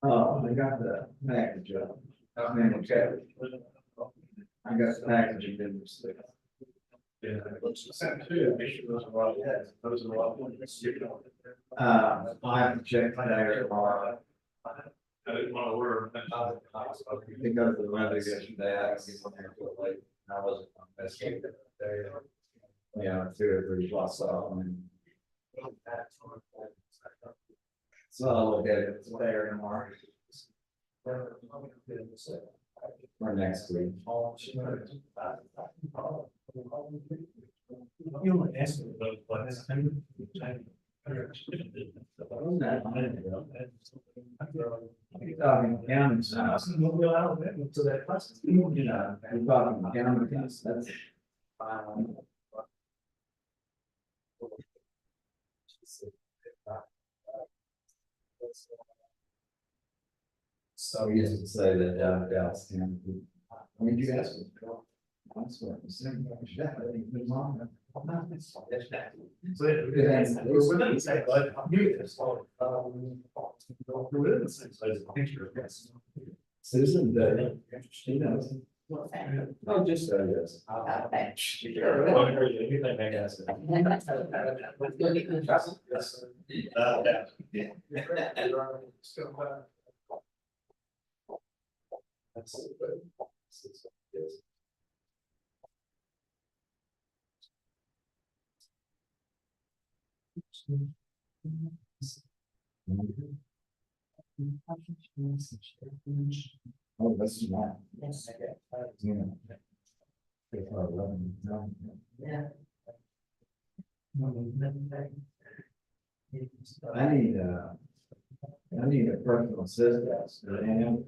Oh, I got the package up. I mean, okay. I got the package you didn't receive. Yeah, sent two. Those are a lot. Those are a lot. I have to check there tomorrow. I didn't want to order. Pick up the weather yesterday, I was on there till late, I wasn't on best day. Yeah, 2 or 3 plus off, I mean. So I'll look at it there tomorrow. Or next week. You want to ask me about County size. You know, we're talking county, that's. So he used to say that Dallas County. I mean, you guys. I swear, the same. We're within the same, but I'm new to this. We're within the same size of picture. Yes. Susan, she knows. Oh, just so yes. Oh, that's not. Yes. Yeah. Yeah. I need a personal assistant. And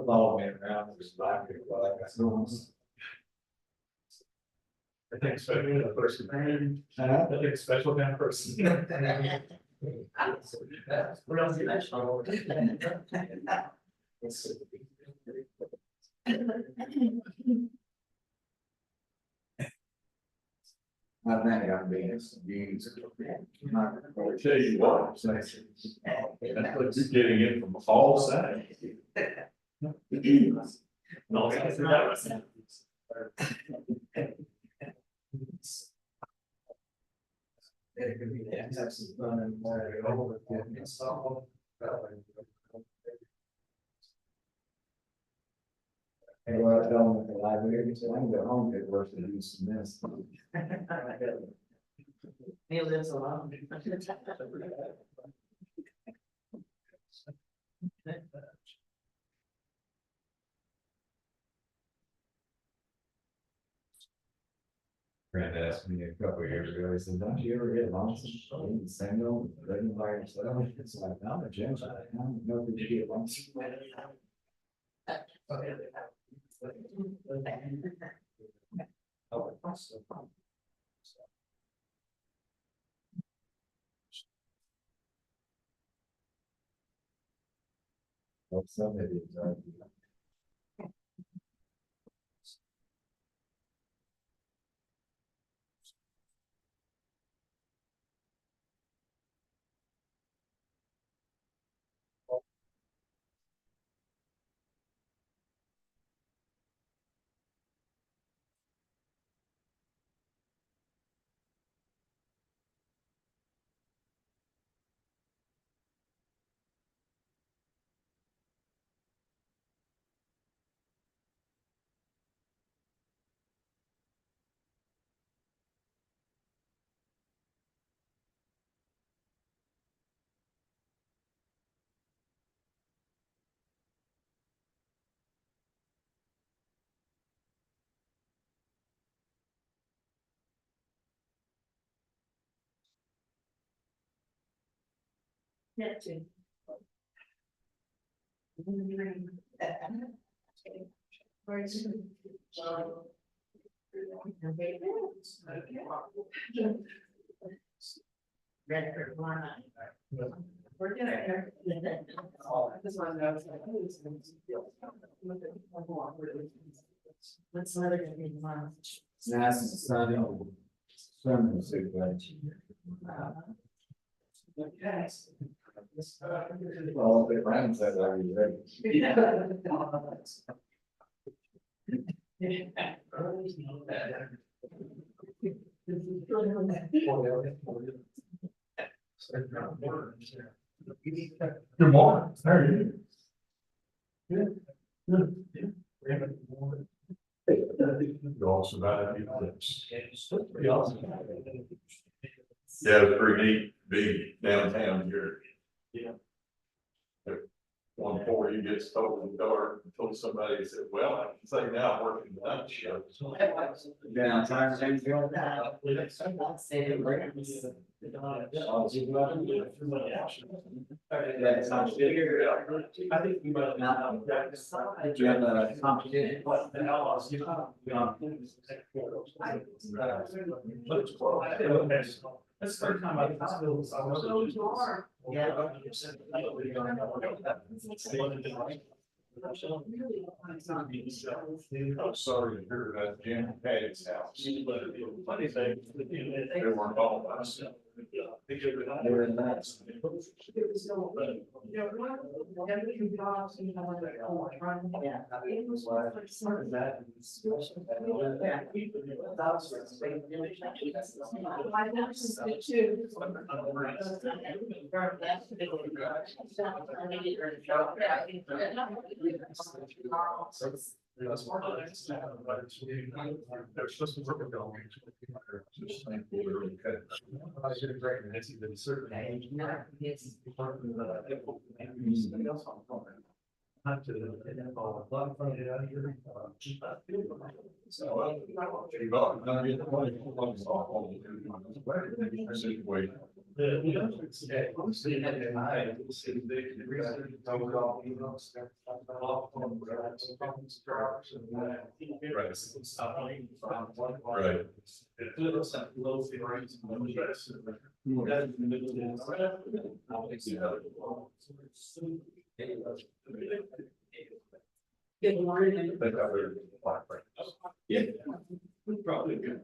follow me around. I think special kind of person. I think special kind of person. Real special. I think I'm being used. I'll tell you what. That's what you're getting in from all sides. No, it's not. It could be the Texas fun and more over getting installed. And what I tell them at the library, so I can go home, get worse than do some this. He lives alone. Friend asked me a couple of years ago, he said, don't you ever get lonesome? Single, living by yourself? It's like, I'm a gentleman, I don't know if you get lonesome. Well, somebody is arguing. Yeah, too. Where is it? Ready for one. We're gonna. This one goes like. What's the other gonna be tomorrow? Nice and sunny. Sun was so good. Well, the rain said I was ready. Good morning, how are you? Good. Good. You all survived. Pretty awesome. Yeah, it was pretty neat, being downtown here. Yeah. 140 gets told the door, told somebody, said, well, I can say now I'm working the night shift. Downtown, same field. That's not good. I think we might not. Did you have a competition? What the hell else? That's the third time I've hospitals. Yeah. I'm sorry to hear about Jim Patty's house. Funny thing, they weren't all of us. They're nice. That's one of the things. They're supposed to work with them. Just thankful they're really good. I was gonna break, and it's even certain. Not to. So. Right. Good morning. Yeah. Probably good.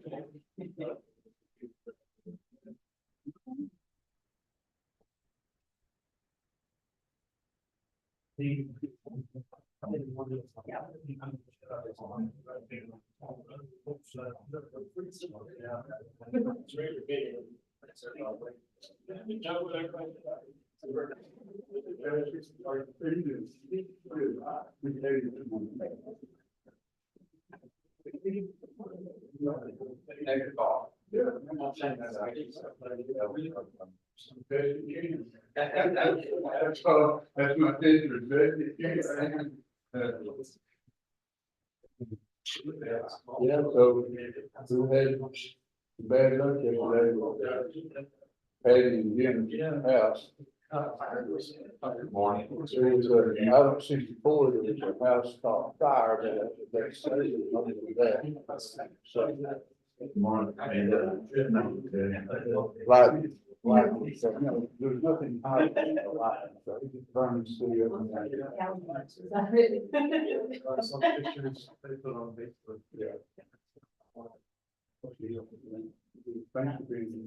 That's my favorite. Yeah, so we had bad luck yesterday. Patty and Jim's house. Good morning. It was item 64, there was a house caught fire, but they said it was under that. So. Good morning. Like, so, you know, there's nothing high in the light, so it just burns through everything. Some pictures they put on Facebook. Yeah. Thank you for being here.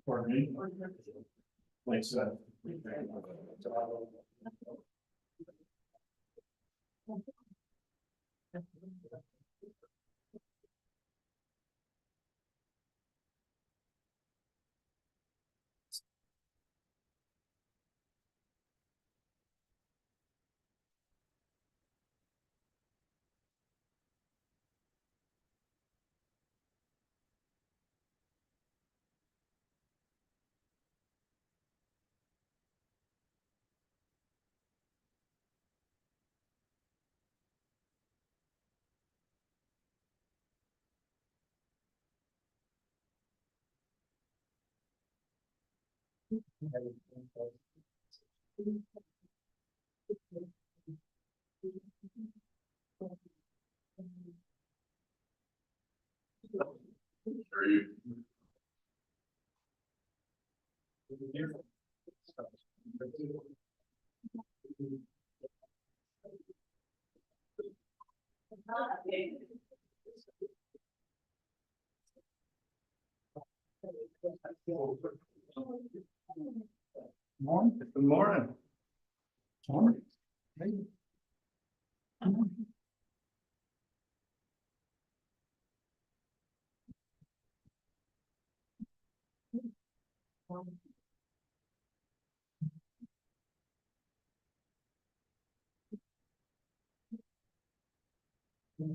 For me. Thanks, Are you? Morning. Good morning. Morning. No,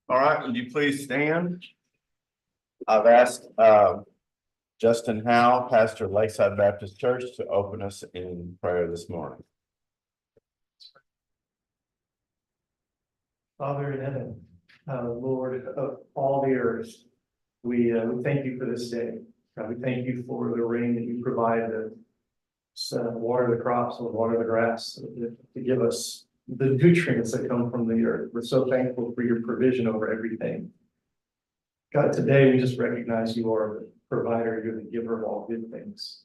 All right, would you please stand? I've asked Justin Howe, pastor of Lakeside Baptist Church, to open us in prayer this morning. Father in heaven, Lord of all the earth, we thank you for this day. God, we thank you for the rain that you provide to water the crops and water the grass, to give us the nutrients that come from the earth. We're so thankful for your provision over everything. God, today we just recognize you are the provider, you're the giver of all good things.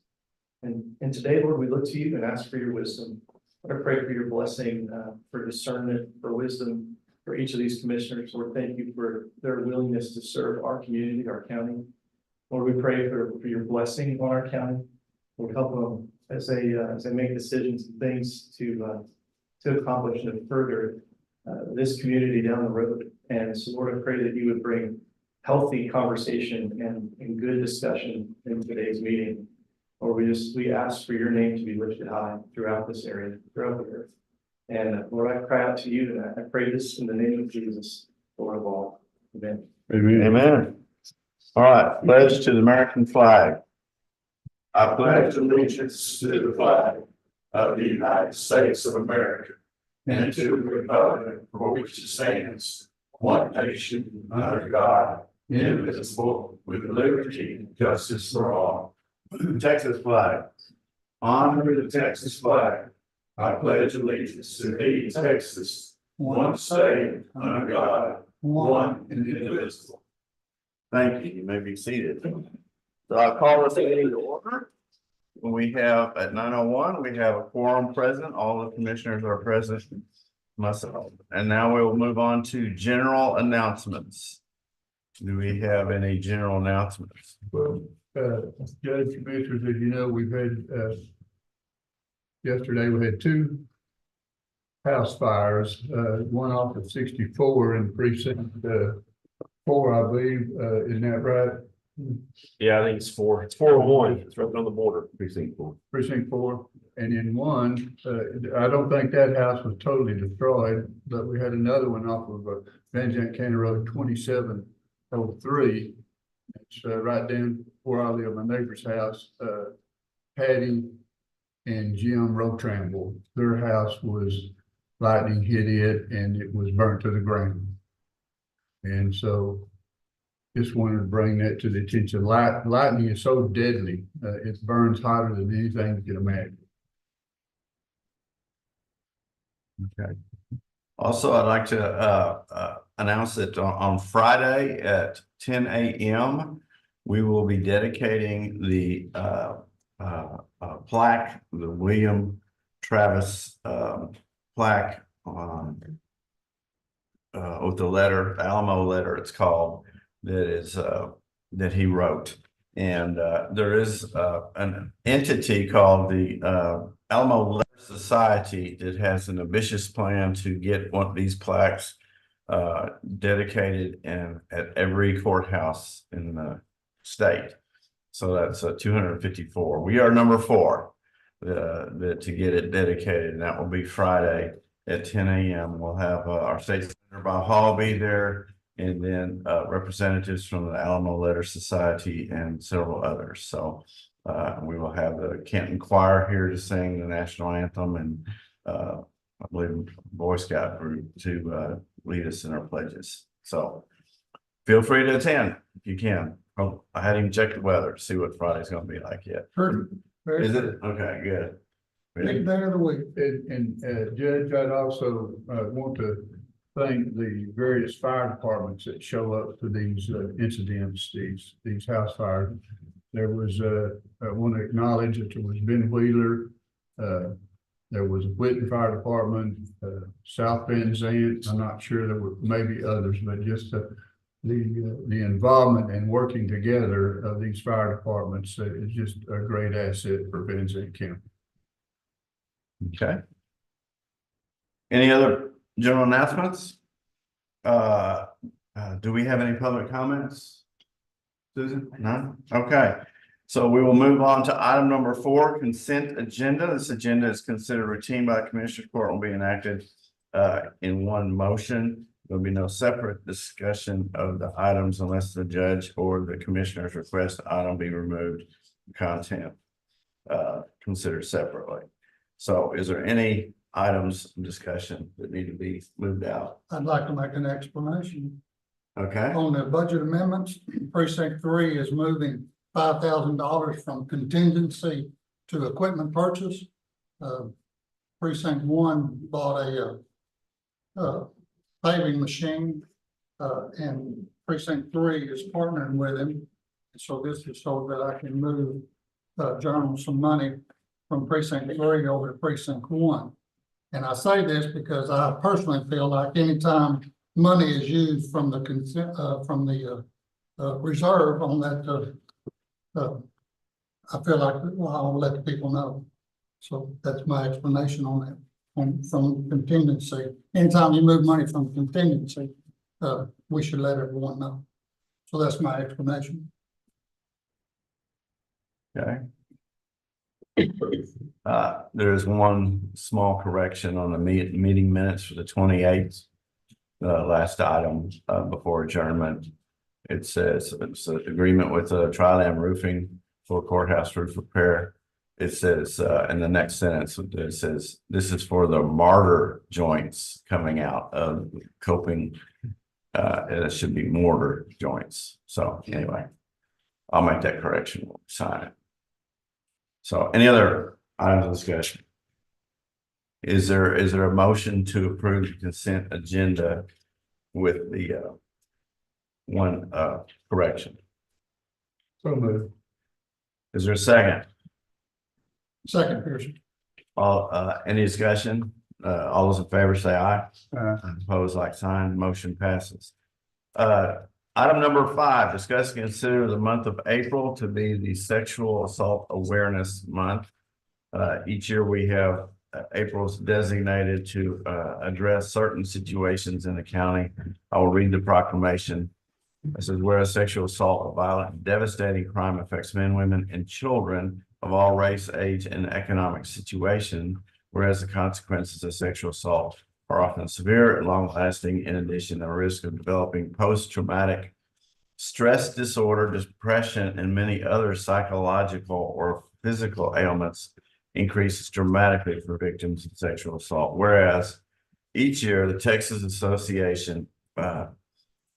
And today, Lord, we look to you and ask for your wisdom. I pray for your blessing, for discernment, for wisdom, for each of these commissioners. Lord, thank you for their willingness to serve our community, our county. Lord, we pray for your blessing on our county. Lord, help them as they make decisions and things to accomplish and further this community down the road. And so, Lord, I pray that you would bring healthy conversation and good discussion in today's meeting. Lord, we ask for your name to be lifted high throughout this area, throughout the earth. And Lord, I cry out to you, and I pray this in the name of Jesus, Lord of all. Amen. Amen. All right, pledge to the American flag. I pledge allegiance to the flag of the United States of America and to the republic for which it stands, one nation, under God, indivisible, with liberty and justice for all. Texas flag. Honor the Texas flag. I pledge allegiance to thee, Texas, one state, under God, one and indivisible. Thank you. You may be seated. So I'll call this meeting to order. We have at 9:01, we have a quorum present. All the commissioners are present. Myself. And now we will move on to general announcements. Do we have any general announcements? Well, Judge, Commissioners, as you know, we've had, yesterday we had two house fires, one off of 64 in precinct 4, I believe, isn't that right? Yeah, I think it's 4. It's 401. It's right on the border. Precinct 4. Precinct 4, and in one, I don't think that house was totally destroyed, but we had another one off of Van Zandt County Road 2703. It's right down where I live, my neighbor's house. Patty and Jim Rotramble, their house was lightning hit it and it was burnt to the ground. And so just wanted to bring that to the attention. Lightning is so deadly, it burns hotter than anything you can imagine. Okay. Also, I'd like to announce that on Friday at 10 a.m. we will be dedicating the plaque, the William Travis plaque with the letter, Alamo letter, it's called, that is that he wrote. And there is an entity called the Alamo Letter Society that has an ambitious plan to get one of these plaques dedicated and at every courthouse in the state. So that's 254. We are number 4 to get it dedicated, and that will be Friday at 10 a.m. We'll have our state senator Bob Hall be there, and then representatives from the Alamo Letter Society and several others. So we will have the Canton Choir here to sing the national anthem, and I believe Boy Scout group to lead us in our pledges. So feel free to attend if you can. Oh, I hadn't even checked the weather to see what Friday's going to be like yet. Perfect. Is it? Okay, good. Big day of the week. And Judge, I'd also want to thank the various fire departments that show up to these incidents, these house fires. There was I want to acknowledge that there was Ben Wheeler, there was a Whitten Fire Department, South Bend Zandt. I'm not sure, there were maybe others, but just the involvement and working together of these fire departments is just a great asset for Van Zandt County. Okay. Any other general announcements? Do we have any public comments? Susan? None? Okay. So we will move on to item number 4, consent agenda. This agenda is considered routine by the Commissioners Court, will be enacted in one motion. There'll be no separate discussion of the items unless the judge or the commissioners request the item be removed, content considered separately. So is there any items of discussion that need to be moved out? I'd like to make an explanation. Okay, On the budget amendments, precinct 3 is moving $5,000 from contingency to equipment purchase. Precinct 1 bought a paving machine, and precinct 3 is partnering with him. So this is so that I can move Journal some money from precinct 3 over to precinct 1. And I say this because I personally feel like anytime money is used from the consent, reserve on that, I feel like, well, I'll let the people know. So that's my explanation on that. From contingency, anytime you move money from contingency, we should let everyone know. So that's my explanation. okay. There is one small correction on the meeting minutes for the 28th. Last item before adjournment. It says it's an agreement with Tri-Lam Roofing for courthouse roof repair. It says in the next sentence, it says this is for the mortar joints coming out of coping. And it should be mortar joints. So anyway, I'll make that correction. We'll sign it. So any other items of discussion? Is there a motion to approve the consent agenda with the one correction? So moved. Is there a second? Second, Pearson. All any discussion? All those in favor say aye. Opposed, like sign. Motion passes. Item number 5, discuss and consider the month of April to be the Sexual Assault Awareness Month. Each year we have April's designated to address certain situations in the county. I will read the proclamation. It says, whereas sexual assault, a violent and devastating crime, affects men, women, and children of all race, age, and economic situation, whereas the consequences of sexual assault are often severe and long-lasting, in addition to the risk of developing post-traumatic stress disorder, depression, and many other psychological or physical ailments increases dramatically for victims of sexual assault. Whereas each year, the Texas Association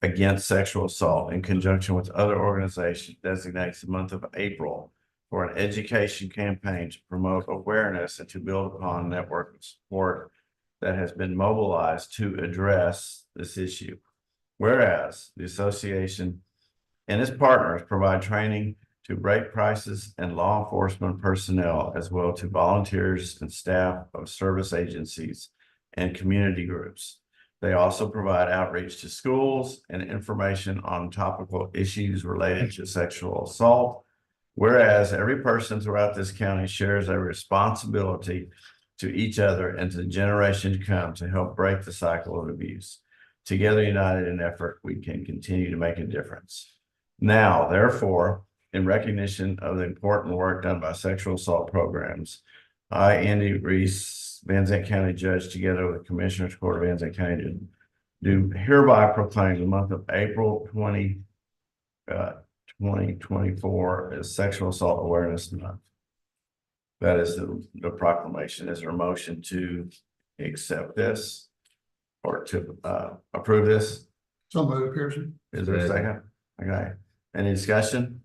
Against Sexual Assault, in conjunction with other organizations, designates the month of April for an education campaign to promote awareness and to build upon a network of support that has been mobilized to address this issue. Whereas the association and its partners provide training to rate prices and law enforcement personnel, as well to volunteers and staff of service agencies and community groups. They also provide outreach to schools and information on topical issues related to sexual assault, Whereas every person throughout this county shares a responsibility to each other and to the generation to come to help break the cycle of abuse. Together, united in effort, we can continue to make a difference. Now, therefore, in recognition of the important work done by sexual assault programs, I, Andy Reese, Van Zandt County Judge, together with Commissioners Court of Van Zandt County, do hereby proclaim the month of April 2024 as Sexual Assault Awareness Month. That is the proclamation. Is there a motion to accept this or to approve this? So moved, Pearson. Is there a second? Okay. Any discussion?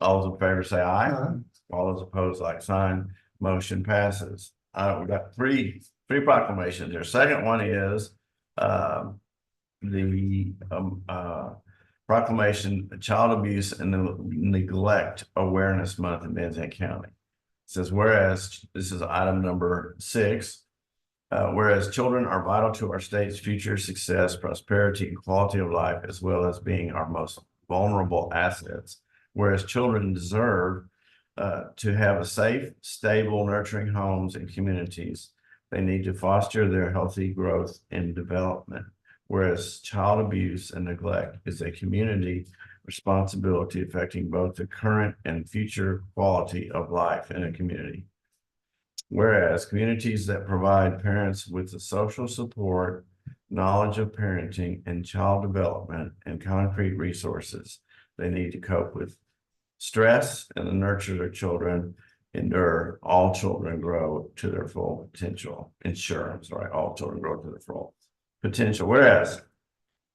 All those in favor say aye. Aye. All those opposed, like sign. Motion passes. We got three proclamations here. Second one is the proclamation Child Abuse and Neglect Awareness Month in Van Zandt County. It says, whereas this is item number 6. Whereas children are vital to our state's future success, prosperity, and quality of life, as well as being our most vulnerable assets. Whereas children deserve to have a safe, stable, nurturing homes and communities. They need to foster their healthy growth and development. Whereas child abuse and neglect is a community responsibility affecting both the current and future quality of life in a community. Whereas communities that provide parents with the social support, knowledge of parenting and child development and concrete resources they need to cope with stress and to nurture their children, endure, all children grow to their full potential. All children grow to their full potential. Whereas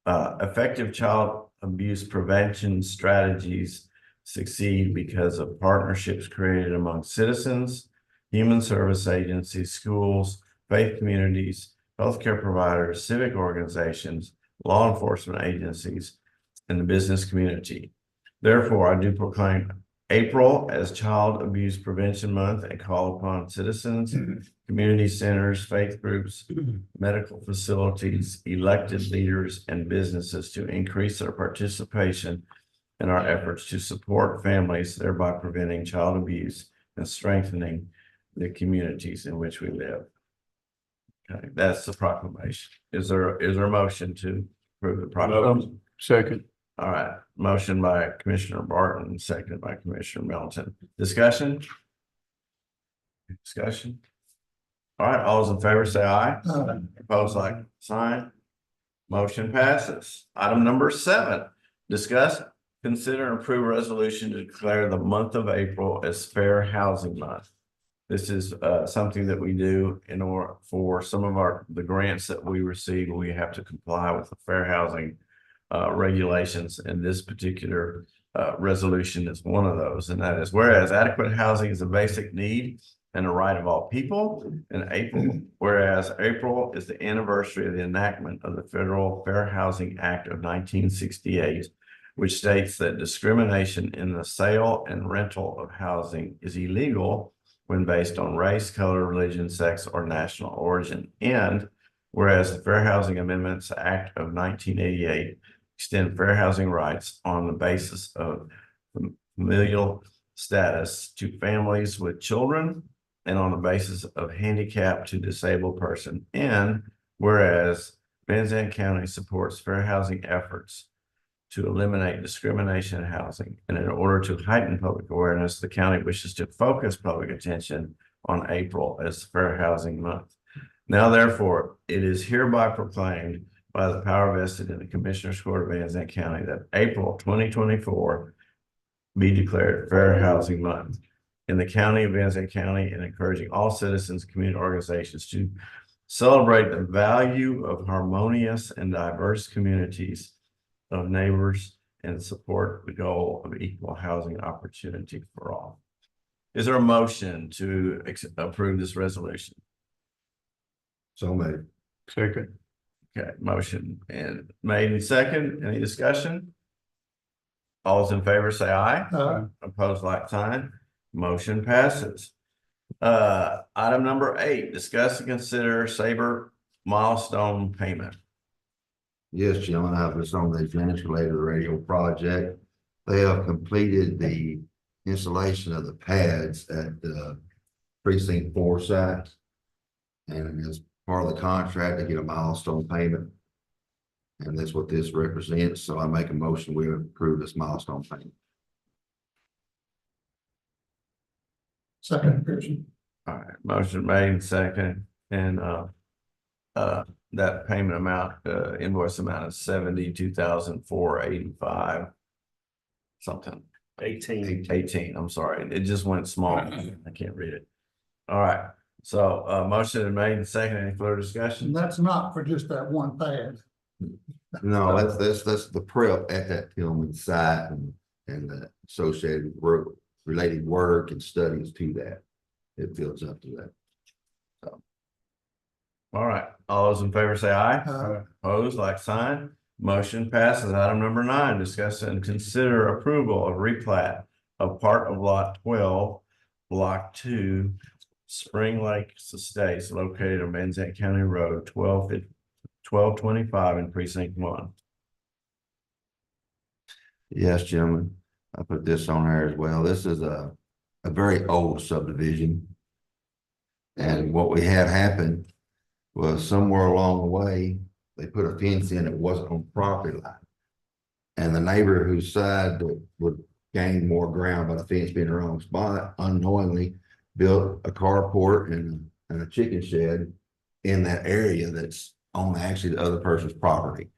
effective child abuse prevention strategies succeed because of partnerships created among citizens, human service agencies, schools, faith communities, healthcare providers, civic organizations, law enforcement agencies, and the business community. Therefore, I do proclaim April as Child Abuse Prevention Month and call upon citizens, community centers, faith groups, medical facilities, elected leaders, and businesses to increase their participation in our efforts to support families, thereby preventing child abuse and strengthening the communities in which we live. Okay, that's the proclamation. Is there a motion to approve the proclamation? Second. All right, motion by Commissioner Barton, seconded by Commissioner Melton. Discussion? Discussion? All right, all those in favor say aye. Aye. Opposed, like sign. Motion passes. Item number 7, discuss, consider, and approve a resolution to declare the month of April as Fair Housing Month. This is something that we do in order for some of the grants that we receive. We have to comply with the fair housing regulations, and this particular resolution is one of those. And that is, whereas adequate housing is a basic need and a right of all people in April, whereas April is the anniversary of the enactment of the Federal Fair Housing Act of 1968, which states that discrimination in the sale and rental of housing is illegal when based on race, color, religion, sex, or national origin. And whereas the Fair Housing Amendments Act of 1988 extend fair housing rights on the basis of familial status to families with children and on the basis of handicap to disabled person. And whereas Van Zandt County supports fair housing efforts to eliminate discrimination in housing, and in order to heighten public awareness, the county wishes to focus public attention on April as Fair Housing Month. Now, therefore, it is hereby proclaimed by the power vested in the Commissioners Court of Van Zandt County that April 2024 be declared Fair Housing Month in the county of Van Zandt County, and encouraging all citizens, community organizations to celebrate the value of harmonious and diverse communities of neighbors and support the goal of equal housing opportunity for all. Is there a motion to approve this resolution? So made. Second. Okay, motion and made and second. Any discussion? All those in favor say aye. Aye. Opposed, like sign. Motion passes. Item number 8, discuss and consider Sabre milestone payment. Yes, Jim, I have this on the agenda related to the radio project. They have completed the installation of the pads at the precinct 4 site. And as part of the contract, they get a milestone payment. And that's what this represents. So I make a motion, we approve this milestone payment. Second, Pearson. All right, motion made and second, and that payment amount, invoice amount is 72,485. Something, 18, I'm sorry, it just went small, I can't read it. All right, so, motion is made and second, any further And discussion? that's not for just that one pad. No, that's the prep at that Tillman site and the associated work, related work and studies to that. It builds up to that. All right, all those in favor say aye. Uh, Opposed, like sign. Motion passes. Item number 9, discuss and consider approval of replat of part of lot 12, block 2, Spring Lake Estates located on Van Zandt County Road 1225 in precinct 1. Yes, gentlemen, I put this on there as well. This is a very old subdivision. And what we had happen was somewhere along the way, they put a fence in that wasn't on property line. And the neighbor whose side that would gain more ground by the fence being in the wrong spot unknowingly built a carport and a chicken shed in that area that's on actually the other person's property.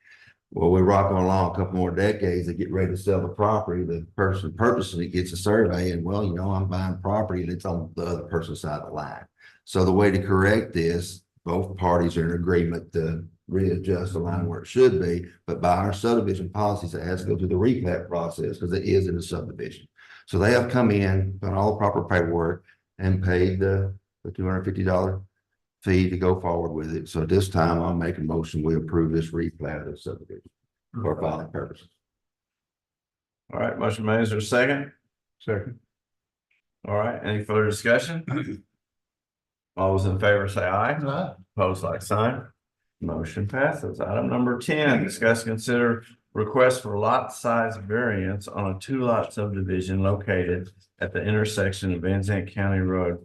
Well, we're rocking along a couple more decades, they get ready to sell the property, the person purposely gets a survey and, well, I'm buying property that's on the other person's side of the line. So the way to correct this, both parties are in agreement to readjust the line where it should be, but by our subdivision policies, it has to go through the replat process because it is in a subdivision. So they have come in, done all the proper paperwork and paid the $250 fee to go forward with it. So this time I'll make a motion, we approve this replat of the subdivision for filing purposes. All right, motion made. Is there a second? Second. All right, any further discussion? All those in favor say aye. Aye. Opposed, like sign. Motion passes. Item number 10, discuss, consider request for lot size variance on a 2-lot subdivision located at the intersection of Van Zandt County Road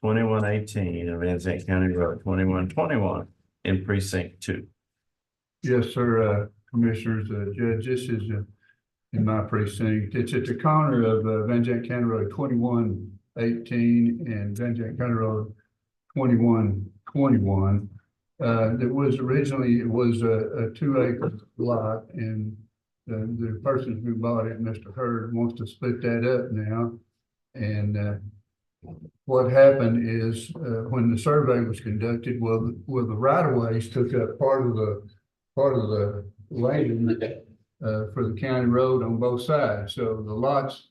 2118 and Van Zandt County Road 2121 in precinct 2. Yes, sir, commissioners, judge, this is in my precinct. It's at the corner of Van Zandt County Road 2118 and Van Zandt County Road 2121. That was originally, it was a 2-acre lot, and the person who bought it, Mr. Hurd, wants to split that up now. And what happened is when the survey was conducted, well, the right of ways took up part of the lane for the county road on both sides. So the lots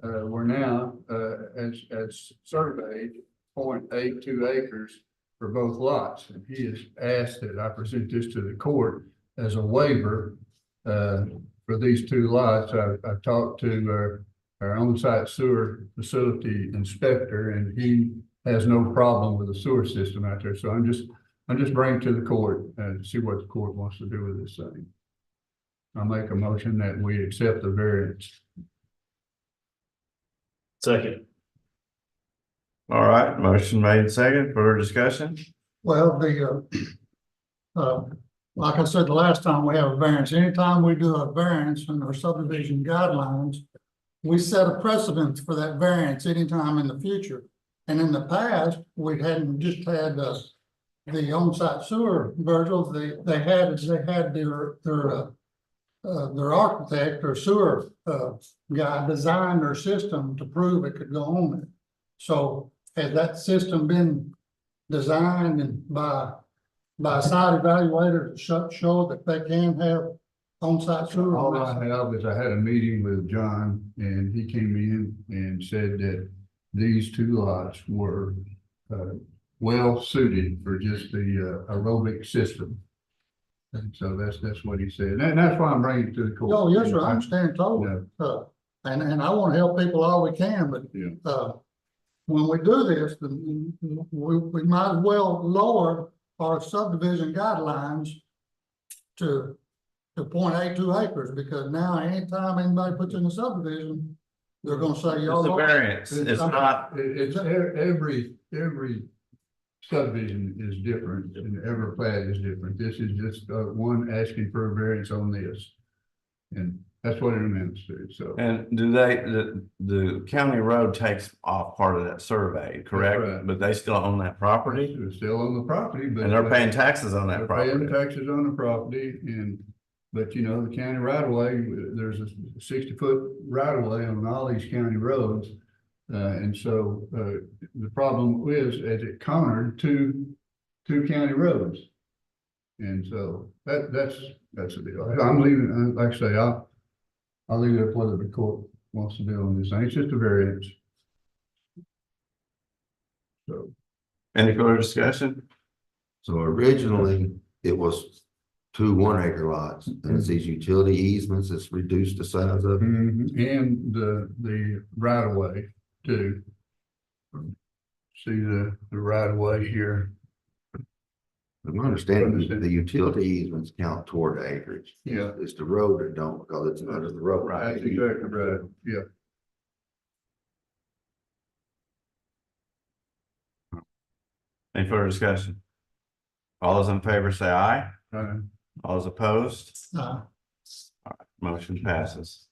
were now as surveyed 0.82 acres for both lots. And he has asked that I present this to the court as a waiver for these 2 lots. I talked to our on-site sewer facility inspector, and he has no problem with the sewer system out there. So I'm just bringing to the court to see what the court wants to do with this thing. I'll make a motion that we accept the variance. Second. All right, motion made and second. Further discussion? Well, like I said, the last time we have a variance, anytime we do a variance in our subdivision guidelines, we set a precedent for that variance anytime in the future. And in the past, we hadn't just had the on-site sewer, Virgil, they had their architect or sewer guy design their system to prove it could go on it. So has that system been designed and by a site evaluator to show that they can have on-site sewer? All I have is I had a meeting with John, and he came in and said that these 2 lots were well suited for just the aerobic system. And so that's what he said, and that's why I'm bringing it to the court. Oh, yes, sir, I understand totally. And I want to help people all we can, but when we do this, we might as well lower our subdivision guidelines to to 0.82 acres, because now anytime anybody puts in a subdivision, they're gonna say, y'all. It's a don't-" variance. It's not, Every subdivision is different and every plat is different. This is just one asking for a variance on this. And that's what it amounts to, so. and do they, the county road takes off part of that survey, correct? right. But they still own that property They're still on the property, but. and they're paying taxes on that They're paying property. taxes on the property and, but you know, the county right of way, there's a 60-foot right of way on all these county roads. And so, the problem is, as it cornered two county roads. And so that's the deal. I'm leaving, like I say, I'll leave it up whether the court wants to do on this thing. It's just a variance. So. Any further discussion? So originally, it was 2 1-acre lots, and it's these utility easements that's reduced the size of it. And the right of way too. See the right of way here. My understanding, the utility easements count toward the acreage. Yeah. It's the road that don't, because it's under the road. That's exactly right. Yeah. Any further discussion? All those in favor say aye. All those opposed? Motion passes.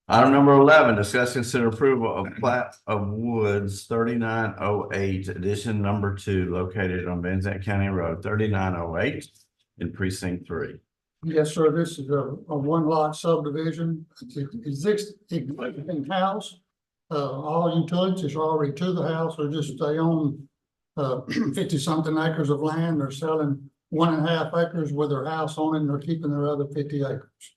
Item number 11, discuss consider approval of plat of woods 3908, edition number 2, located on Van Zandt County Road 3908 in precinct 3. Yes, sir, this is a one lot subdivision, it's existing house. All utilities are already to the house, or just they own 50 something acres of land. They're selling 1.5 acres with their house on it, and they're keeping their other 50 acres.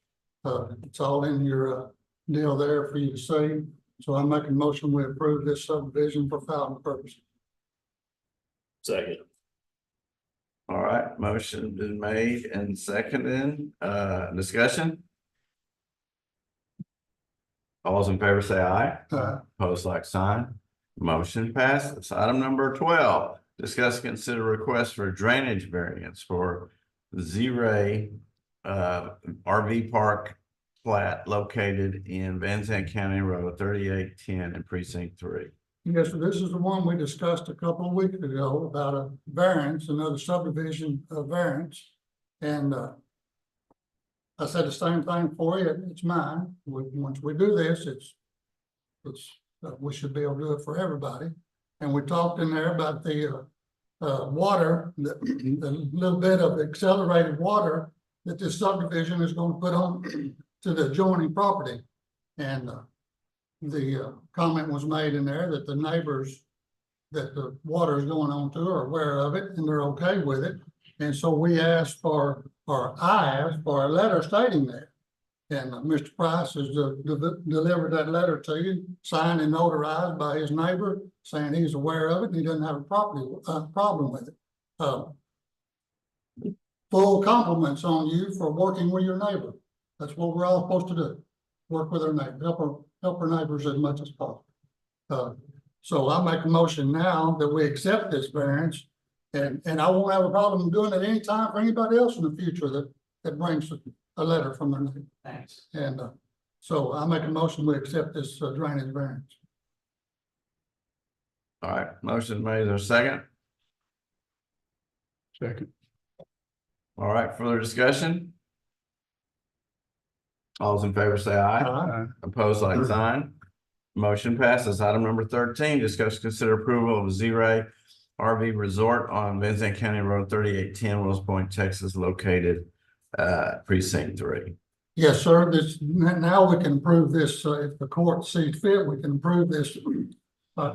It's all in your deal there for you to see. So I'm making a motion, we approve this subdivision for filing purposes. Second. All right, motion been made and seconded. Discussion? All those in favor say aye. Opposed, like sign. Motion passes. Item number 12, discuss consider request for drainage variance for Z-Ray RV park plat located in Van Zandt County Road 3810 in precinct 3. Yes, so this is the one we discussed a couple of weeks ago about a variance, another subdivision variance. And I said the same thing for you, it's mine. Once we do this, we should be able to do it for everybody. And we talked in there about the water, the little bit of accelerated water that this subdivision is going to put on to the adjoining property. And the comment was made in there that the neighbors that the water is going on to are aware of it and they're okay with it. And so we asked for, or I asked for a letter stating that. And Mr. Price has delivered that letter to you, signed and notarized by his neighbor, saying he's aware of it and he doesn't have a problem with it. Full compliments on you for working with your neighbor. That's what we're all supposed to do. Work with our neighbor, help our neighbors as much as possible. So I make a motion now that we accept this variance, and I won't have a problem doing it anytime for anybody else in the future that brings a letter from their neighbor. Thanks. And so I make a motion, we accept this drainage variance. All right, motion made. There's a second. Second. All right, further discussion? All those in favor say aye. Opposed, like sign. Motion passes. Item number 13, discuss consider approval of Z-Ray RV Resort on Van Zandt County Road 3810, Wills Point, Texas, located precinct 3. Yes, sir. Now we can approve this, if the court sees fit, we can approve this,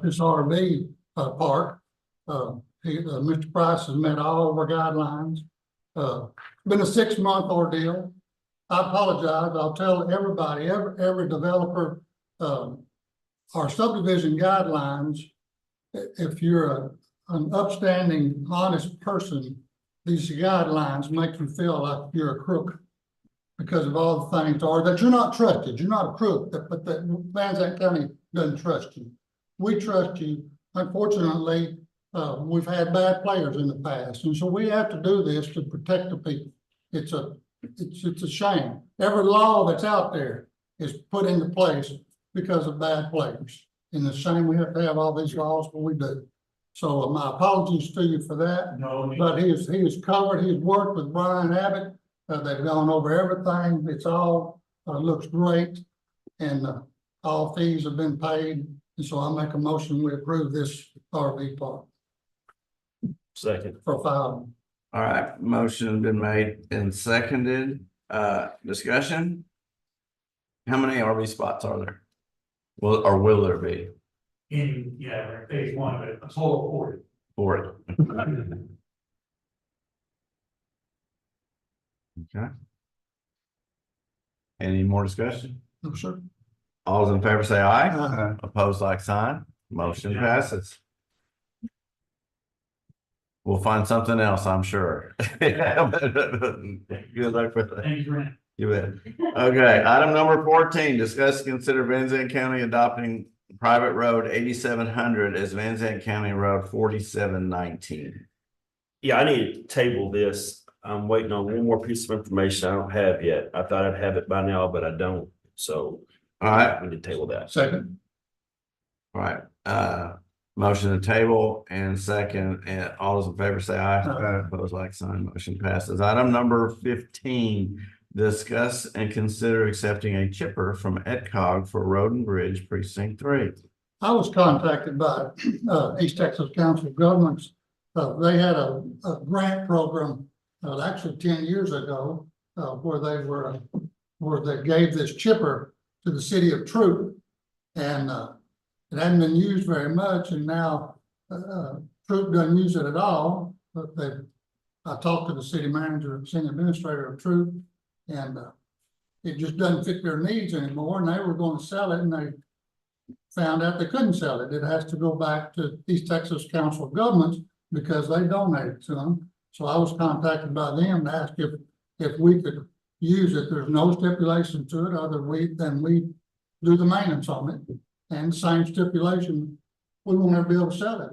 this RV park. Mr. Price has met all of our guidelines. It's been a 6-month ordeal. I apologize. I'll tell everybody, every developer, our subdivision guidelines, if you're an upstanding, honest person, these guidelines make you feel like you're a crook because of all the things, or that you're not trusted. You're not a crook, but that Van Zandt County doesn't trust you. We trust you. Unfortunately, we've had bad players in the past, and so we have to do this to protect the people. It's a it's a shame. Every law that's out there is put into place because of bad players. And it's a shame we have to have all these laws, but we do. So my apologies to you for that. No, But he is covered, he's worked with Brian Abbott, they've gone over everything, it's all, looks great. And, all fees have been paid, and so I make a motion, we approve this RV park Second. for 5. All right, motion has been made and seconded. Discussion? How many RV spots are there? Will there be? yeah, phase 1, but a total of 40. 40. Okay. Any more discussion? No, sir. All those in favor say aye. Uh, Opposed, like sign. Motion passes. We'll find something else, I'm sure. Good luck with that. Thank you, Grant. You bet. Okay, item number 14, discuss and consider Van Zandt County adopting private road 8700 as Van Zandt County Road 4719. Yeah, I need to table this. I'm waiting on one more piece of information I don't have yet. I thought I'd have it by now, but I don't. So. All right, We need to table that. Second. all right. Motion to table and second, and all those in favor say aye. Opposed, like sign. Motion passes. Item number 15, discuss and consider accepting a chipper from EDCOG for Road and Bridge Precinct 3. I was contacted by, East Texas Council of Governments. They had a grant program, actually 10 years ago, where they gave this chipper to the city of Troop. And, it hadn't been used very much, and now, Troop doesn't use it at all, but I talked to the city manager, city administrator of Troop, and, it just doesn't fit their needs anymore, and they were going to sell it, and they found out they couldn't sell it. It has to go back to East Texas Council of Governments because they donated to them. So I was contacted by them to ask if we could use it. There's no stipulation to it other than we do the maintenance on it. And same stipulation, we won't ever be able to sell it.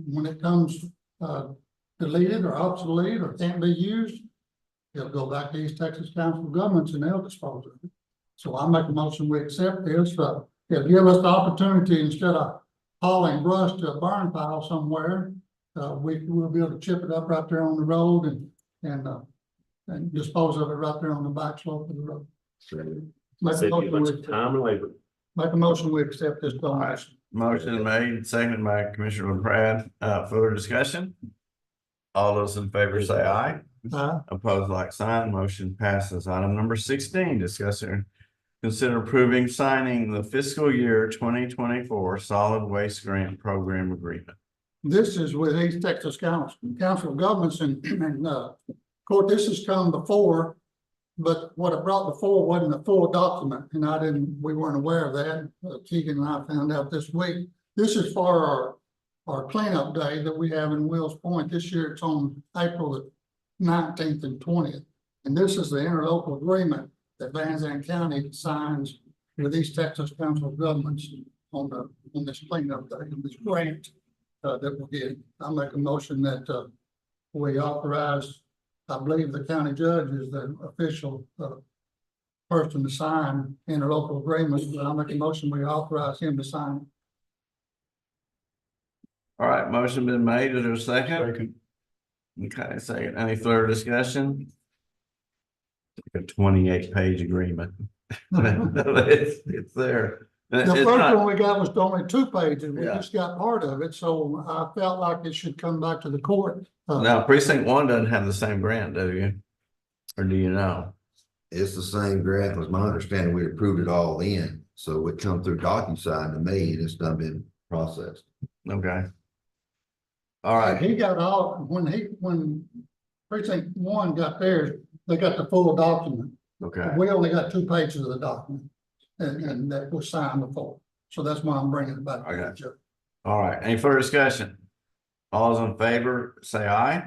When it comes deleted or obsolete or can't be used, it'll go back to East Texas Council of Governments and they'll dispose of it. So I make a motion, we accept this. It'll give us the opportunity, instead of hauling brush to a burn pile somewhere, we'll be able to chip it up right there on the road and dispose of it right there on the back slope of the road. Make a Save you a bunch motion, of time and labor. we accept this donation. Motion made, seconded by Commissioner LaPrade. Further discussion? All those in favor say aye. Opposed, like sign. Motion passes. Item number 16, discuss and consider approving signing the fiscal year 2024 solid waste grant program agreement. This is with East Texas Council of Governments, and of course, this has come before, but what it brought before wasn't a full document, and we weren't aware of that. Keegan and I found out this week. This is for our cleanup day that we have in Wills Point. This year it's on April the 19th and 20th. And this is the interlocal agreement that Van Zandt County signs with East Texas Council of Governments on this cleanup day, on this grant that we're getting. I make a motion that we authorize, I believe the county judge is the official person to sign interlocal agreements, but I make a motion, we authorize him to sign. All right, motion been made. Is there a second? Okay, second. Any further discussion? A 28-page agreement. It's there. The It's first not- one we got was only 2 pages. We Yeah. just got part of it, so I felt like it should come back to the court. Now, precinct 1 doesn't have the same grant, do you? Or do you know? It's the same grant, was my understanding, we approved it all in, so it come through DocuSign to me, and it's done been processed. Okay. All right, He got all, when precinct 1 got theirs, they got the full document. okay. We only got 2 pages of the document, and that was signed before. So that's why I'm bringing it back. Okay. All right, any further discussion? All those in favor, say aye.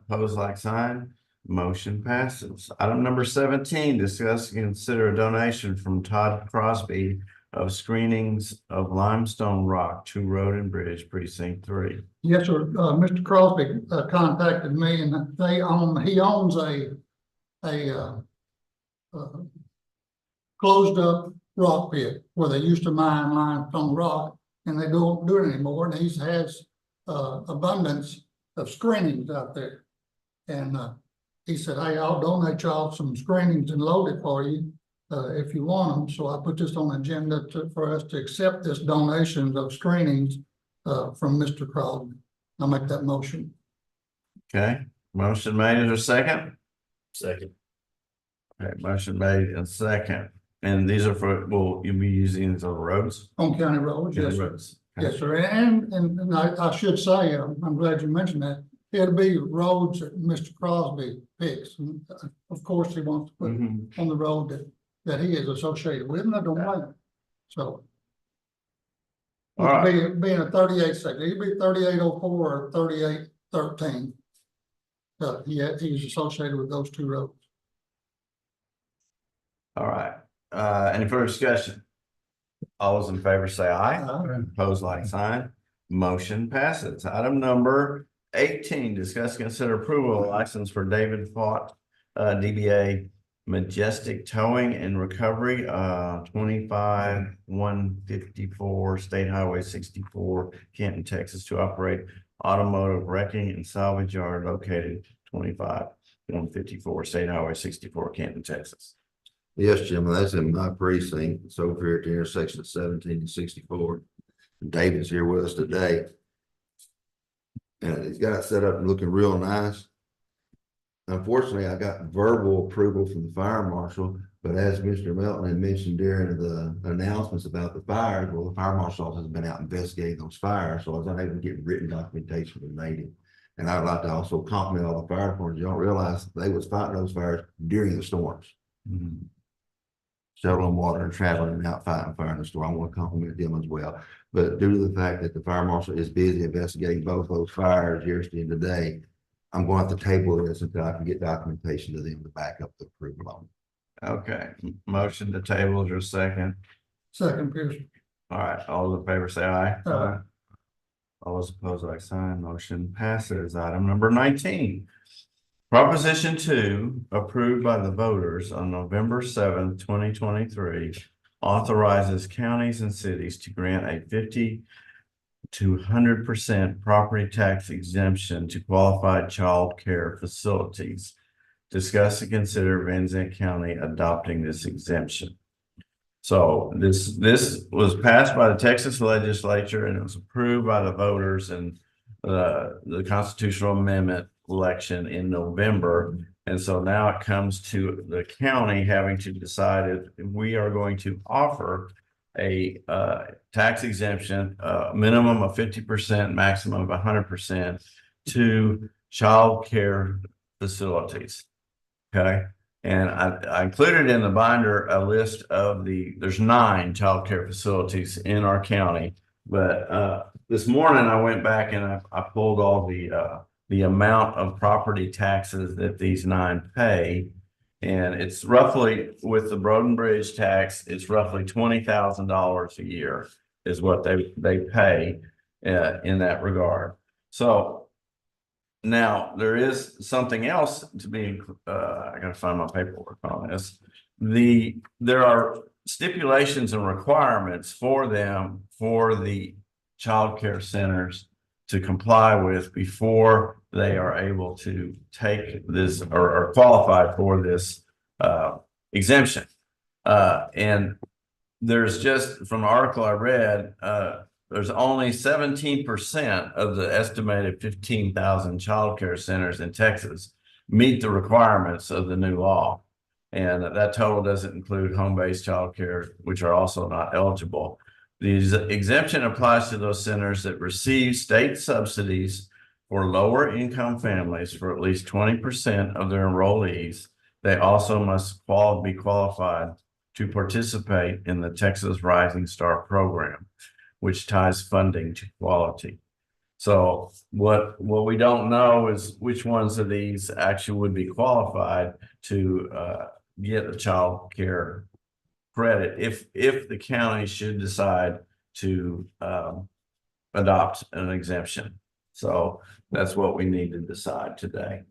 Opposed, like sign. Motion passes. Item number 17, discuss and consider a donation from Todd Crosby of screenings of limestone rock to Road and Bridge Precinct 3. Yes, sir. Mr. Crosby contacted me, and he owns a uh, closed up rock pit where they used to mine limestone rock, and they don't do it anymore, and he has abundance of screenings out there. And he said, hey, I'll donate y'all some screenings and load it for you if you want them. So I put this on the agenda for us to accept this donations of screenings from Mr. Crosby. I'll make that motion. Okay, motion made, is there a second? Second. Okay, motion made and second, and these are for, well, you'll be using these on roads? On county roads, yes, County sir. roads. Okay. Yes, sir. And I should say, I'm glad you mentioned that. It'll be roads that Mr. Crosby picks. And, of course, he wants to put Mhm. on the road that he is associated with, and I don't blame him. So. All right. Being a 38 sector, he'd be 3804 or 3813. He's associated with those two roads. All right, any further discussion? All those in favor say aye. Opposed, like sign. Motion passes. Item number 18, discuss, consider approval of license for David Fought, DBA Majestic Towing and Recovery, 25154 State Highway 64, Canton, Texas, to operate automotive wrecking and salvage yard located 25154 State Highway 64, Canton, Texas. Yes, Jim, that's in my precinct. It's over here at the intersection of 17 and 64. David's here with us today. And he's got it set up and looking real nice. Unfortunately, I got verbal approval from the fire marshal, but as Mr. Melton had mentioned during the announcements about the fires, well, the fire marshal has been out investigating those fires, so I was unable to get written documentation from native. And I'd like to also compliment all the fire departments. You don't realize they was fighting those fires during the storms. Mm-hmm. Shoveling water and traveling and out fighting fire in the storm. I want to compliment them as well. But due to the fact that the fire marshal is busy investigating both those fires yesterday and today, I'm going to have to table this until I can get documentation to them to back up the approval on it. Okay, motion to table, is your second? Second, Pierce. All right, all those in favor say aye. Aye. All those opposed, like sign. Motion passes. Item number 19. Proposition 2, approved by the voters on November 7th, 2023, authorizes counties and cities to grant a 50 to 100% property tax exemption to qualified child care facilities. Discuss and consider Van Zandt County adopting this exemption. So this was passed by the Texas legislature and it was approved by the voters and the constitutional amendment election in November. And so now it comes to the county having to decide if we are going to offer a tax exemption, minimum of 50%, maximum of 100% to child care facilities. Okay. And I included in the binder a list of there's 9 child care facilities in our county. But this morning I went back and I pulled all the amount of property taxes that these 9 pay. And it's roughly, with the Road and Bridge tax, it's roughly $20,000 a year is what they pay in that regard. So now there is something else to be, I gotta find my paperwork on this. There are stipulations and requirements for them, for the child care centers to comply with before they are able to take this or qualify for this exemption. And there's just, from the article I read, there's only 17% of the estimated 15,000 child care centers in Texas meet the requirements of the new law. And that total doesn't include home-based child care, which are also not eligible. The exemption applies to those centers that receive state subsidies for lower income families for at least 20% of their enrollees. They also must be qualified to participate in the Texas Rising Star program, which ties funding to quality. So what we don't know is which ones of these actually would be qualified to get a child care credit if the county should decide to adopt an exemption. So that's what we need to decide today.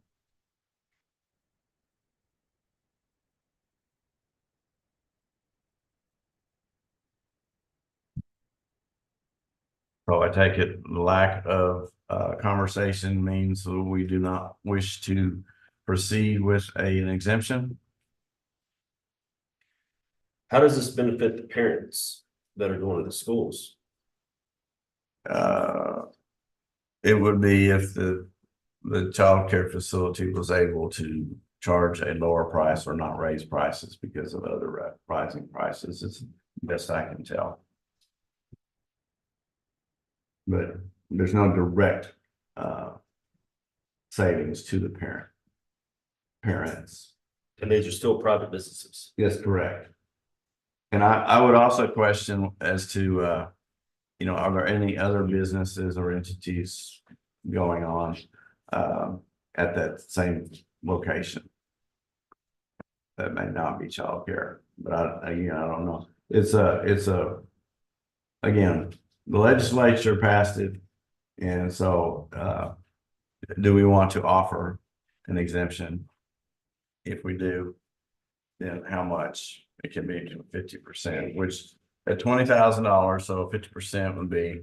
So I take it lack of conversation means that we do not wish to proceed with an exemption. How does this benefit the parents that are going to the schools? It would be if the childcare facility was able to charge a lower price or not raise prices because of other rising prices. It's best I can tell. But there's no direct savings to the parents. And these are still private businesses. Yes, correct. And I would also question as to, are there any other businesses or entities going on at that same location? That may not be childcare, but I don't know. Again, the legislature passed it. And so, do we want to offer an exemption? If we do, then how much? It can be 50%, which at $20,000, so 50% would be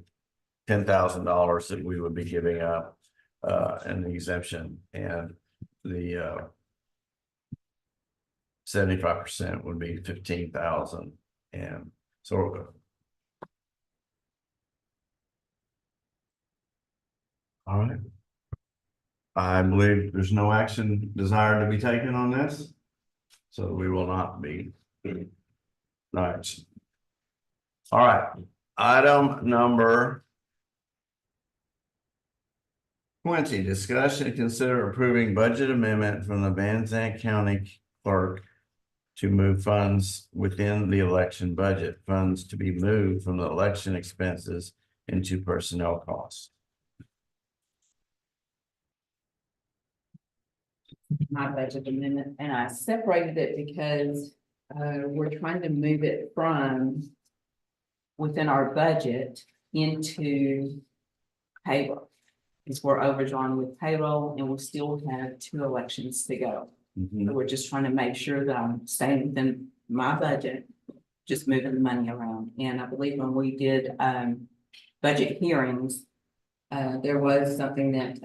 $10,000 that we would be giving up an exemption, and the 75% would be 15,000, and so. All right. I believe there's no action desired to be taken on this, so we will not be. Right. All right, item number 20, discussion and consider approving budget amendment from the Van Zandt County Clerk to move funds within the election budget, funds to be moved from the election expenses into personnel costs. My budget amendment, and I separated it because we're trying to move it from within our budget into payroll. Because we're overdrawn with payroll and we still have 2 elections to go. So we're just trying to make sure that I'm staying within my budget, just moving the money around. And I believe when we did budget hearings, there was something that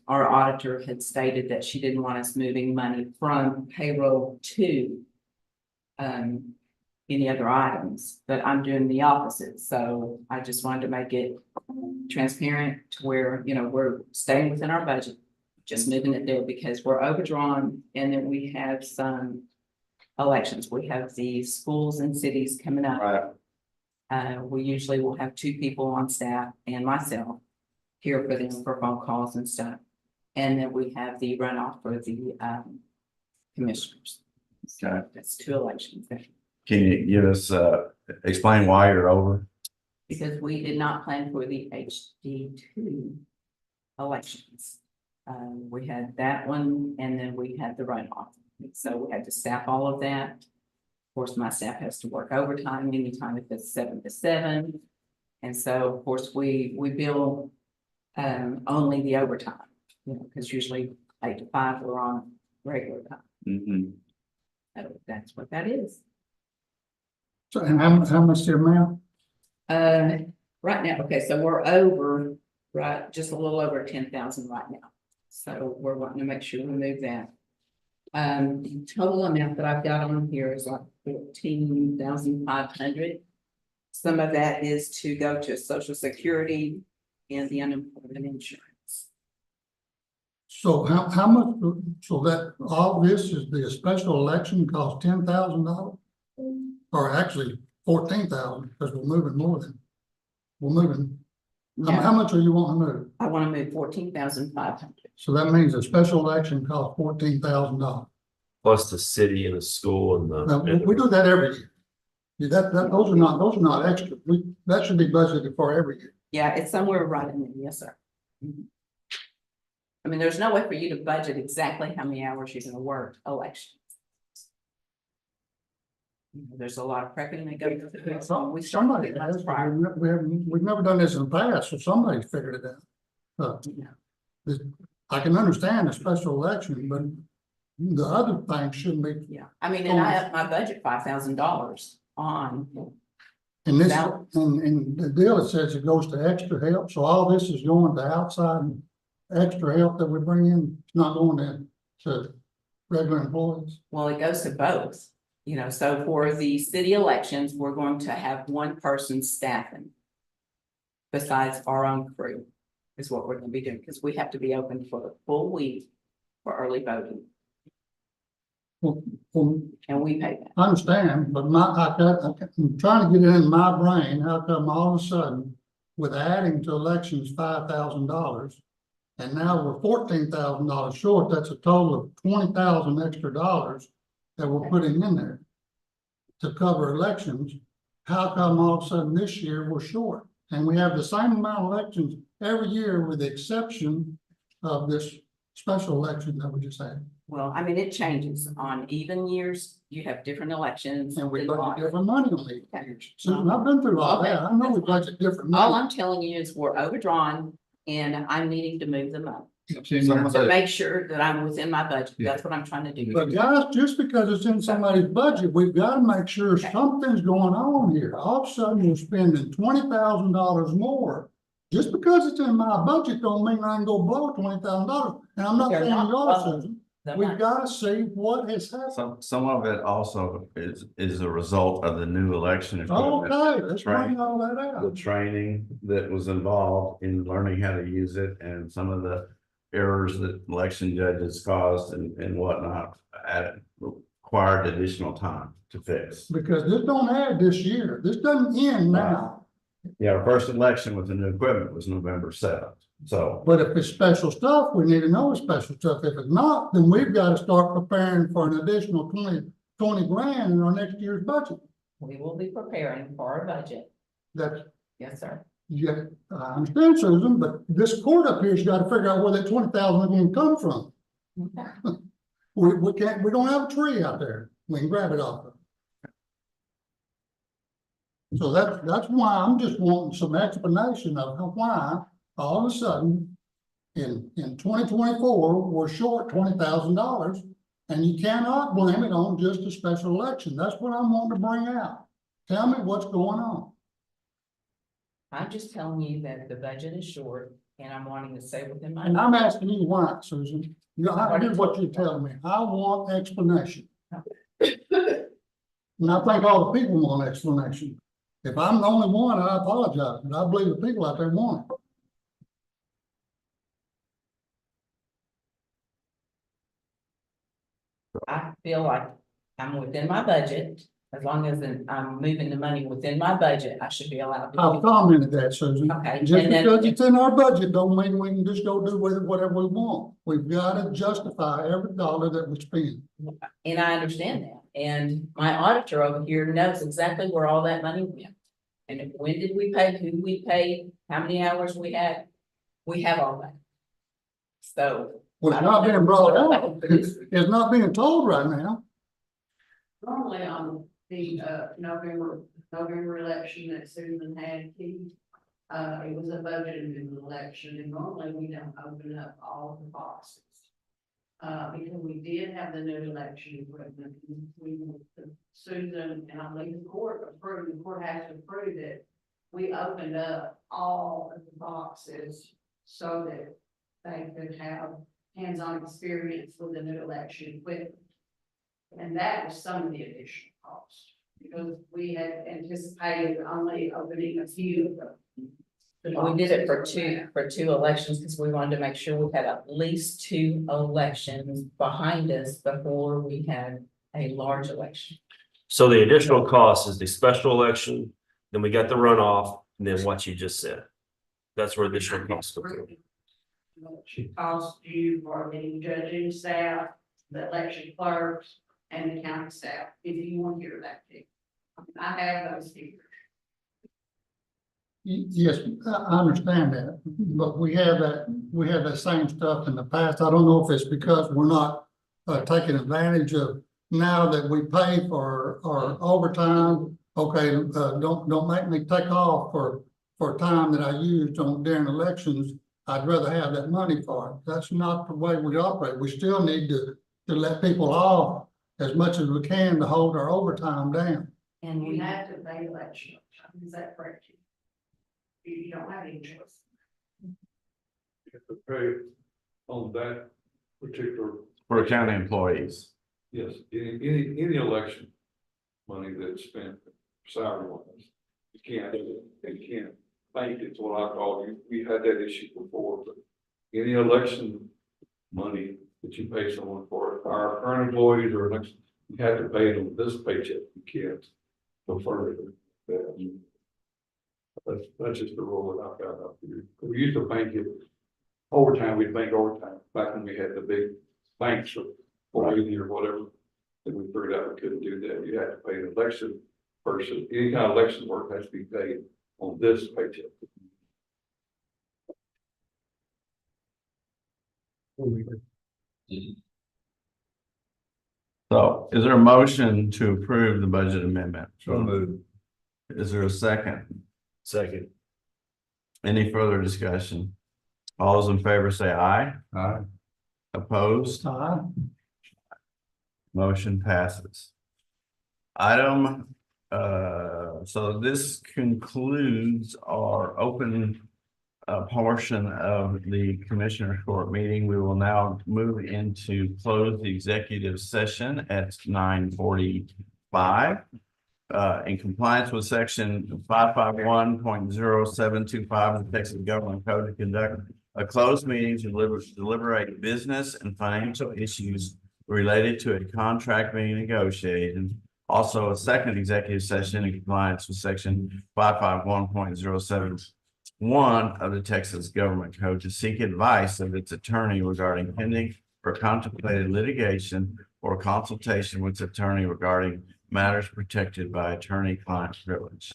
our auditor had stated that she didn't want us moving money from payroll to any other items, but I'm doing the opposite. So I just wanted to make it transparent to where, we're staying within our budget, just moving it there because we're overdrawn. And then we have some elections. We have the schools and cities coming up. Right. We usually will have 2 people on staff and myself here for them for phone calls and stuff. And then we have the runoff for the commissioners. So that's 2 elections there. Can you give us, explain why you're over? Because we did not plan for the HD2 elections. We had that one and then we had the runoff. So we had to staff all of that. Of course, my staff has to work overtime anytime if it's 7 to 7. And so of course we bill only the overtime, because usually 8 to 5 we're on regular time. So that's what that is. So, and how much the amount? Right now, okay, so we're over, right, just a little over 10,000 right now. So we're wanting to make sure we move that. The total amount that I've got on here is like 14,500. Some of that is to go to Social Security and the unemployment insurance. So how much, so that all this is the special election cost $10,000? Or actually 14,000, because we're moving more than, how much are you wanting to move? I want to move 14,500. So that means a special election costs $14,000. Plus the city and the school and Now, we do that every year. Yeah, those are not extra. That should be budgeted for every year. Yeah, it's somewhere right in there. Yes, sir. I mean, there's no way for you to budget exactly how many hours you're going to work elections. There's a lot of prepping that goes into it. Somebody has, we've never done this in the past, so somebody figured it out. I can understand a special election, but the other thing shouldn't be. Yeah, I mean, and I have my budget $5,000 on And this, Now- and the deal, it says it goes to extra help, so all this is going to outside extra help that we bring in, it's not going to regular employees. Well, it goes to both, you know, so for the city elections, we're going to have one person staffing. Besides our own crew, is what we're gonna be doing, because we have to be open for the full week for early voting, Well, and we pay that. I understand, but I'm trying to get it in my brain, how come all of a sudden, with adding to elections $5,000, and now we're $14,000 short, that's a total of $20,000 extra dollars that we're putting in there to cover elections. How come all of a sudden this year we're short? And we have the same amount of elections every year with the exception of this special election that we just had. Well, I mean, it changes on even years, you have different elections. And we than budget odd. different money on these Okay. years. So I've been through all that. I know we budget different All money. I'm telling you is we're overdrawn and I'm needing to move the money Some of to it- make sure that I'm within my budget. Yeah. That's what I'm trying to do. But guys, just because it's in somebody's budget, we've got to make sure something's going on here. All of a sudden, you're spending $20,000 more. Just because it's in my budget don't mean I can go blow $20,000. And I'm not They're saying not you are, blowing Susan. The We've money. got to see what has happened. Some of it also is a result of the new election. equipment. Okay, let's Right. bring all that The out. training that was involved in learning how to use it and some of the errors that election judges caused and whatnot required additional time to fix. Because this don't add this year. This doesn't end now. Yeah, our first election with the new equipment was November 7th. So But if it's special stuff, we need to know it's special stuff. If it's not, then we've got to start preparing for an additional 20 grand in our next year's budget. We will be preparing for our budget. That's, Yes, sir. yeah, I understand, Susan, but this court up here's got to figure out where that 20,000 is going to come from. Okay. We can't, we don't have a tree out there. We can grab it off of. So that's why I'm just wanting some explanation of why all of a sudden in 2024, we're short $20,000 and you cannot blame it on just a special election. That's what I'm wanting to bring out. Tell me what's going on. I'm just telling you that the budget is short and I'm wanting to stay within my. And I'm asking you why, Susan. You know, I hear what you're telling me. I want explanation. And I think all the people want explanation. If I'm the only one, I apologize, but I believe the people out there want it. I feel like I'm within my budget. As long as I'm moving the money within my budget, I should be allowed to. I've commented that, Susan. Okay, Just and then- because it's in our budget, don't mean we can just go do with it whatever we want. We've got to justify every dollar that we spend. And I understand that. And my auditor over here knows exactly where all that money went. And when did we pay, who we paid, how many hours we had? We have all that. So. Well, it's not being brought up. It's not being told right now. Normally on the November election that Susan had, Keith, it was a budgeted election, and normally we don't open up all the boxes. Because we did have the new election equipment, Susan and I believe the court has to approve it. We opened up all of the boxes so that they could have hands-on experience with the new election equipment. And that was some of the additional cost, because we had anticipated only opening a few of them. We did it for two elections because we wanted to make sure we had at least 2 elections behind us before we had a large election. So the additional cost is the special election, then we got the runoff, and then what you just said. That's where additional costs go. It cost you for the judging staff, the election clerks, and the county staff, if you want to hear that. I have those figures. Yes, I understand that, but we have that same stuff in the past. I don't know if it's because we're not taking advantage of now that we pay for our overtime. Okay, don't make me take off for time that I used during elections. I'd rather have that money for it. That's not the way we operate. We still need to let people off as much as we can to hold our overtime down. And You we, have to pay election, is that correct? You don't have any choice. To pay on that particular, For county employees. yes, any election money that's spent salary wise. You can't bank it's what I call you, we had that issue before, but any election money that you pay someone for, our current employees or election, you have to pay them this paycheck, you can't go further than that. That's just the rule that I've got up here. We used to bank it overtime, we'd bank overtime, back when we had the big banks or eighty or whatever. Then we figured out we couldn't do that, you had to pay an election person, any kind of election work has to be paid on this paycheck. So is there a motion to approve the budget amendment? So moved. Is there a second? Second. Any further discussion? All those in favor say aye. Aye. Opposed? Aye. Motion passes. Item, so this concludes our open portion of the Commissioners Court meeting. We will now move into close the executive session at 9:45. In compliance with section 551.0725 of the Texas Government Code to conduct a closed meeting to deliberate business and financial issues related to a contract being negotiated. Also, a second executive session in compliance with section 551.071 of the Texas Government Code to seek advice of its attorney regarding pending or contemplated litigation or consultation with its attorney regarding matters protected by attorney-client privilege.